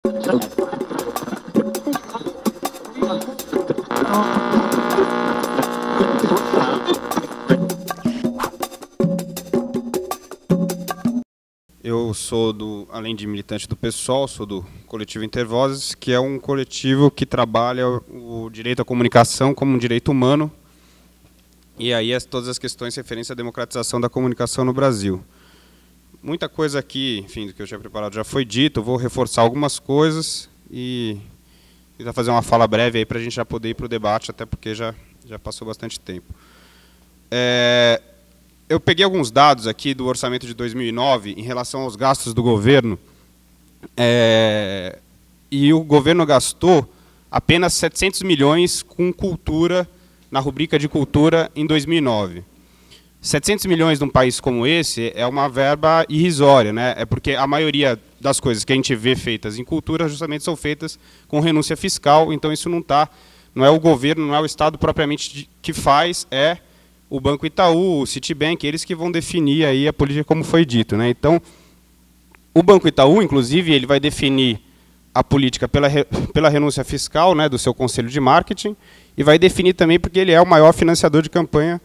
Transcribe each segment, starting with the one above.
Eu sou, além de militante do PSOL, sou do coletivo Intervozes, que é um coletivo que trabalha o direito à comunicação como um direito humano, e aí todas as questões referentes à democratização da comunicação no Brasil. Muita coisa aqui, enfim, do que eu tinha preparado já foi dito, eu vou reforçar algumas coisas e tentar fazer uma fala breve aí para a gente já poder ir para o debate, até porque já passou bastante tempo. Eu peguei alguns dados aqui do orçamento de 2009 em relação aos gastos do governo, e o governo gastou apenas 700 milhões com cultura, na rubrica de cultura, em 2009. 700 milhões num país como esse é uma verba irrisória, né? É porque a maioria das coisas que a gente vê feitas em cultura justamente são feitas com renúncia fiscal, então isso não é o governo, não é o Estado propriamente que faz, é o Banco Itaú, o Citibank, eles que vão definir aí a política como foi dito, né? Então, o Banco Itaú, inclusive, ele vai definir a política pela renúncia fiscal, né, do seu conselho de marketing, e vai definir também porque ele é o maior financiador de campanha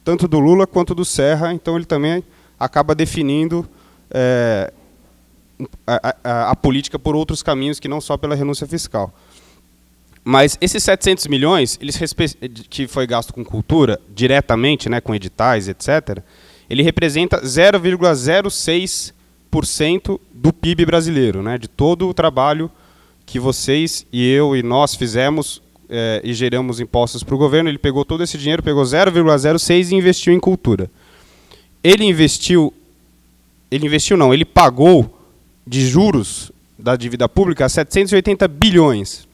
tanto do Lula quanto do Serra, então ele também acaba definindo a política por outros caminhos que não só pela renúncia fiscal. Mas esses 700 milhões, que foi gasto com cultura, diretamente, né, com editais, etc., ele representa 0,06% do PIB brasileiro, né, de todo o trabalho que vocês e eu e nós fizemos e geramos impostos para o governo. Ele pegou todo esse dinheiro, pegou 0,06 e investiu em cultura. Ele pagou de juros da dívida pública 780 bilhões,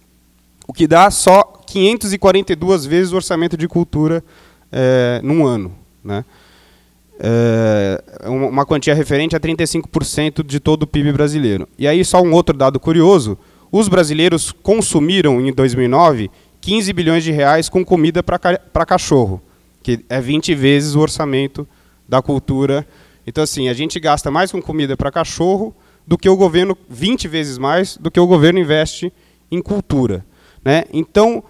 o que dá só 542 vezes o orçamento de cultura num ano, né? Uma quantia referente a 35% de todo o PIB brasileiro. E aí só um outro dado curioso, os brasileiros consumiram em 2009 15 bilhões de reais com comida para cachorro, que é 20 vezes o orçamento da cultura. Então, assim, a gente gasta mais com comida para cachorro do que o governo, 20 vezes mais do que o governo investe em cultura, né? Então,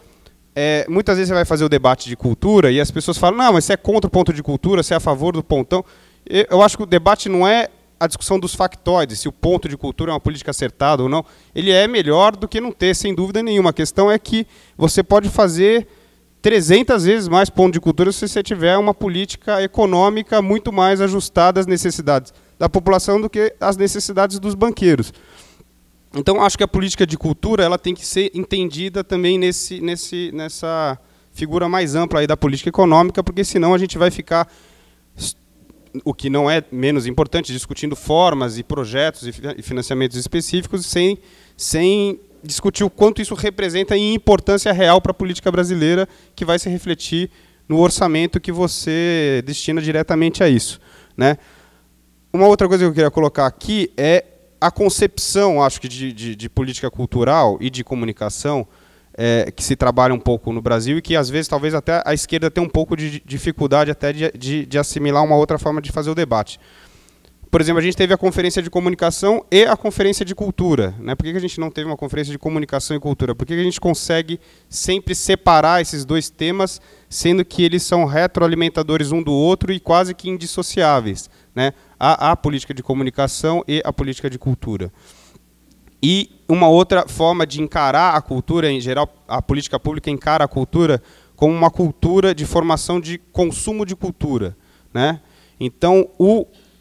muitas vezes você vai fazer o debate de cultura e as pessoas falam, não, mas você é contra o ponto de cultura, você é a favor do pontão. Eu acho que o debate não é a discussão dos factoides, se o ponto de cultura é uma política acertada ou não. Ele é melhor do que não ter, sem dúvida nenhuma. A questão é que você pode fazer 300 vezes mais ponto de cultura se você tiver uma política econômica muito mais ajustada às necessidades da população do que às necessidades dos banqueiros. Então, acho que a política de cultura ela tem que ser entendida também nessa figura mais ampla aí da política econômica, porque senão a gente vai ficar, o que não é menos importante, discutindo formas e projetos e financiamentos específicos sem discutir o quanto isso representa em importância real para a política brasileira, que vai se refletir no orçamento que você destina diretamente a isso, né? Uma outra coisa que eu queria colocar aqui é a concepção, acho que, de política cultural e de comunicação que se trabalha um pouco no Brasil e que, às vezes, talvez até a esquerda tenha um pouco de dificuldade até de assimilar uma outra forma de fazer o debate. Por exemplo, a gente teve a conferência de comunicação e a conferência de cultura, né? Por que a gente não teve uma conferência de comunicação e cultura? Por que a gente consegue sempre separar esses dois temas, sendo que eles são retroalimentadores um do outro e quase que indissociáveis, né? A política de comunicação e a política de cultura. E uma outra forma de encarar a cultura, em geral, a política pública encara a cultura como uma cultura de formação de consumo de cultura, né? Então,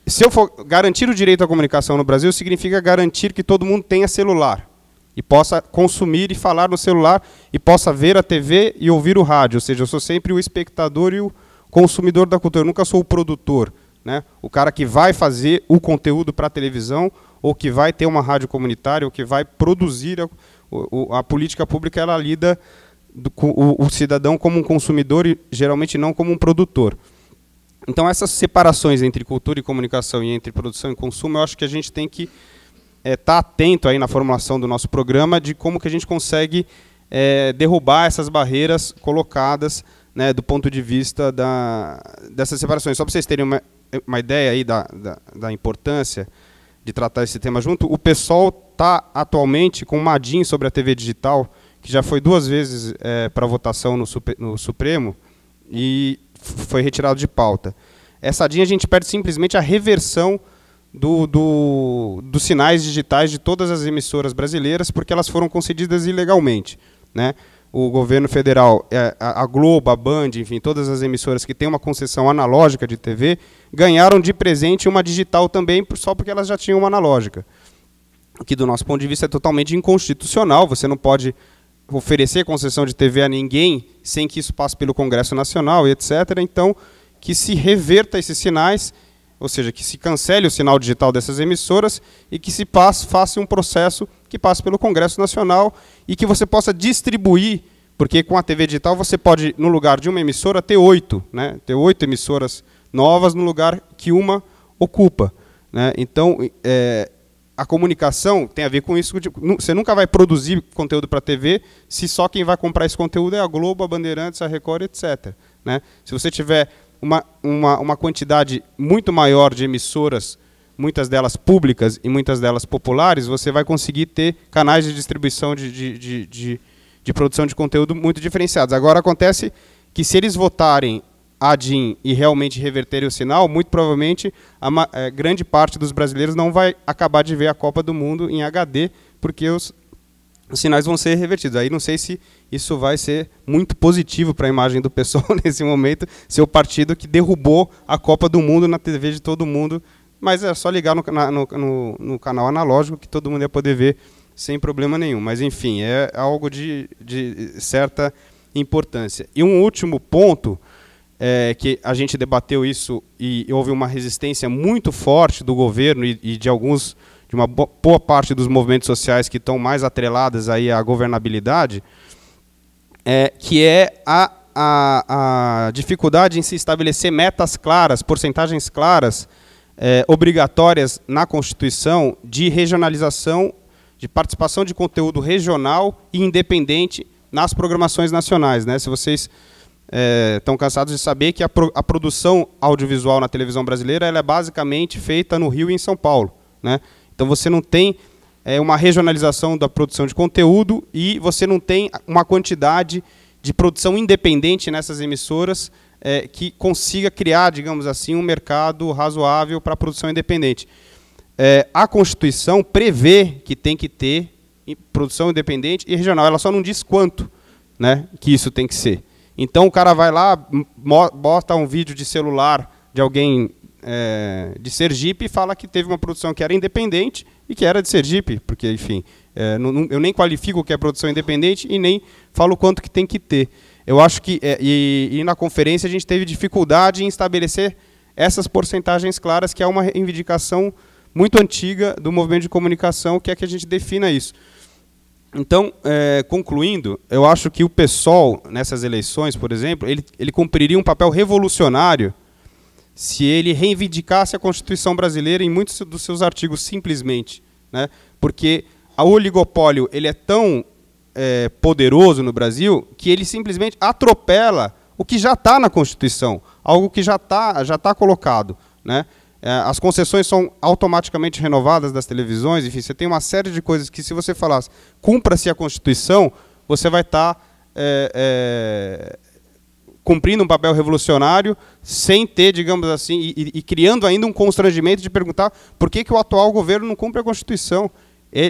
se eu for garantir o direito à comunicação no Brasil, significa garantir que todo mundo tenha celular e possa consumir e falar no celular e possa ver a TV e ouvir o rádio. Ou seja, eu sou sempre o espectador e o consumidor da cultura. Eu nunca sou o produtor, né? O cara que vai fazer o conteúdo para a televisão ou que vai ter uma rádio comunitária ou que vai produzir a política pública, ela lida com o cidadão como um consumidor e geralmente não como um produtor. Então, essas separações entre cultura e comunicação e entre produção e consumo, eu acho que a gente tem que estar atento aí na formulação do nosso programa de como que a gente consegue derrubar essas barreiras colocadas, né, do ponto de vista dessas separações. Só para vocês terem uma ideia aí da importância, de tratar esse tema junto. O PSOL está atualmente com uma ADIM sobre a TV digital, que já foi 2 vezes para votação no Supremo e foi retirado de pauta. Essa ADIM a gente pede simplesmente a reversão dos sinais digitais de todas as emissoras brasileiras, porque elas foram concedidas ilegalmente, né? O governo federal, a Globo, a Band, enfim, todas as emissoras que têm uma concessão analógica de TV, ganharam de presente uma digital também, só porque elas já tinham uma analógica. O que, do nosso ponto de vista, é totalmente inconstitucional. Você não pode oferecer concessão de TV a ninguém sem que isso passe pelo Congresso Nacional, e etc. Então, que se reverta esses sinais, ou seja, que se cancele o sinal digital dessas emissoras e que se faça um processo que passe pelo Congresso Nacional e que você possa distribuir, porque com a TV digital você pode, no lugar de uma emissora, ter 8, né? Ter 8 emissoras novas no lugar que uma ocupa, né? Então, a comunicação tem a ver com isso. Você nunca vai produzir conteúdo para a TV se só quem vai comprar esse conteúdo é a Globo, a Bandeirantes, a Record, etc., né? Se você tiver uma quantidade muito maior de emissoras, muitas delas públicas e muitas delas populares, você vai conseguir ter canais de distribuição de produção de conteúdo muito diferenciados. Agora, acontece que se eles votarem a DIN e realmente reverterem o sinal, muito provavelmente grande parte dos brasileiros não vai acabar de ver a Copa do Mundo em HD, porque os sinais vão ser revertidos. Aí não sei se isso vai ser muito positivo para a imagem do PSOL nesse momento, ser o partido que derrubou a Copa do Mundo na TV de todo mundo, mas é só ligar no canal analógico que todo mundo ia poder ver sem problema nenhum. Mas, enfim, é algo de certa importância. E um último ponto, que a gente debateu isso e houve uma resistência muito forte do governo e de uma boa parte dos movimentos sociais que estão mais atreladas aí à governabilidade, que é a dificuldade em se estabelecer metas claras, porcentagens claras, obrigatórias na Constituição de regionalização, de participação de conteúdo regional e independente nas programações nacionais, né? Se vocês estão cansados de saber que a produção audiovisual na televisão brasileira ela é basicamente feita no Rio e em São Paulo, né? Então você não tem uma regionalização da produção de conteúdo e você não tem uma quantidade de produção independente nessas emissoras que consiga criar, digamos assim, um mercado razoável para a produção independente. A Constituição prevê que tem que ter produção independente e regional, ela só não diz quanto, né, que isso tem que ser. Então o cara vai lá, bota um vídeo de celular de alguém de Sergipe e fala que teve uma produção que era independente e que era de Sergipe, porque, enfim, eu nem qualifico o que é produção independente e nem falo quanto que tem que ter. Eu acho que, e na conferência a gente teve dificuldade em estabelecer essas porcentagens claras, que é uma reivindicação muito antiga do movimento de comunicação, que é que a gente defina isso. Então, concluindo, eu acho que o PSOL, nessas eleições, por exemplo, ele cumpriria um papel revolucionário se ele reivindicasse a Constituição brasileira em muitos dos seus artigos, simplesmente, né? Porque o oligopólio ele é tão poderoso no Brasil que ele simplesmente atropela o que já está na Constituição, algo que já tá colocado, né? As concessões são automaticamente renovadas das televisões, enfim, você tem uma série de coisas que, se você falasse, cumpra-se a Constituição, você vai estar cumprindo um papel revolucionário, sem ter, digamos assim, e criando ainda um constrangimento de perguntar por que o atual governo não cumpre a Constituição.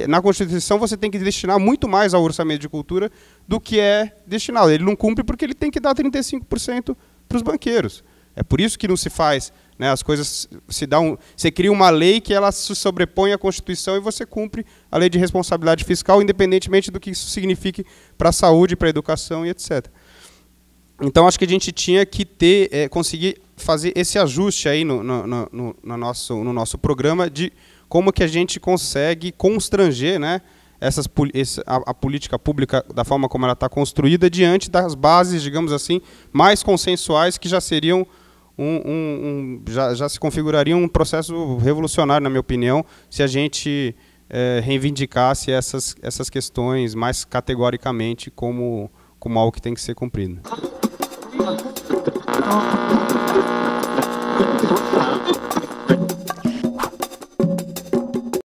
Na Constituição você tem que destinar muito mais ao orçamento de cultura do que é destinado. Ele não cumpre porque ele tem que dar 35% para os banqueiros. É por isso que não se faz, né, as coisas, você cria uma lei que ela se sobrepõe à Constituição e você cumpre a lei de responsabilidade fiscal, independentemente do que isso signifique para a saúde, para a educação e etc. Então, acho que a gente tinha que conseguir fazer esse ajuste aí no nosso programa de como que a gente consegue constranger, né, a política pública da forma como ela está construída diante das bases, digamos assim, mais consensuais, que já seriam já se configurariam um processo revolucionário, na minha opinião, se a gente reivindicasse essas questões mais categoricamente como algo que tem que ser cumprido.